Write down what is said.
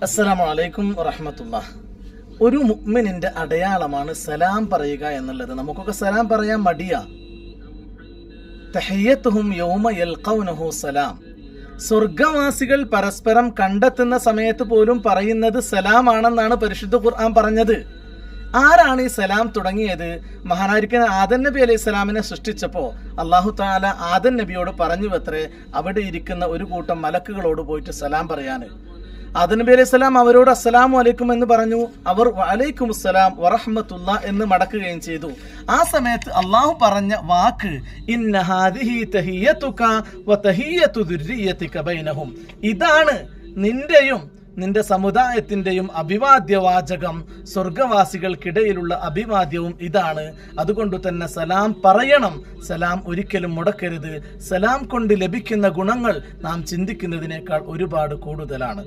അസ്സലാമു അലൈക്കും വറഹ്മത്തുള്ളാഹി. ഒരു മുഅ്മിനിന്റെ അടയാളമാണ് സലാം പറയുക എന്നുള്ളത്. നമുക്കൊക്കെ സലാം പറയാൻ മടിയാ. തഹിയ്യത്തുഹും യൗമ യൽഖൗനഹു സലാം. സ്വർഗവാസികൾ പരസ്പരം കണ്ടെത്തുന്ന സമയത്ത് പോലും പറയുന്നത് സലാമാണെന്നാണ് പരിശുദ്ധ ഖുർആൻ പറഞ്ഞത്. ആരാണ് ഈ സലാം തുടങ്ങിയത്? മഹാനായിരിക്കുന്ന ആദം നബി അലൈഹി സ്വലാമിനെ സൃഷ്ടിച്ചപ്പോ അല്ലാഹു തആല ആദം നബിയോട് പറഞ്ഞു അത്രേ, അവിടെ ഇരിക്കുന്ന ഒരു കൂട്ടം മലക്കുകളോട് പോയിട്ട് സലാം പറയാന്. ആദം നബി അലൈഹി സ്വലാം അവരോട് അസ്സലാമു അലൈക്കും എന്ന് പറഞ്ഞു. അവർ വഅലൈക്കും അസ്സലാം വറഹ്മത്തുള്ളാ എന്ന് മടക്കുകയും ചെയ്തു. ആ സമയത്ത് അള്ളാഹു പറഞ്ഞ വാക്ക് ഇന്ന ഹാദിഹി തഹിയ്യതുക വതഹിയ്യതു ദുർരിയ്യതിക ബൈനഹും. ഇതാണ് നിന്റെയും നിന്റെ സമുദായത്തിന്റെയും അഭിവാദ്യവാചകം. സ്വർഗവാസികൾക്കിടയിലുള്ള അഭിവാദ്യവും ഇതാണ്. അതുകൊണ്ട് തന്നെ സലാം പറയണം. സലാം ഒരിക്കലും മുടക്കരുത്. സലാം കൊണ്ട് ലഭിക്കുന്ന ഗുണങ്ങൾ നാം ചിന്തിക്കുന്നതിനേക്കാൾ ഒരുപാട് കൂടുതലാണ്.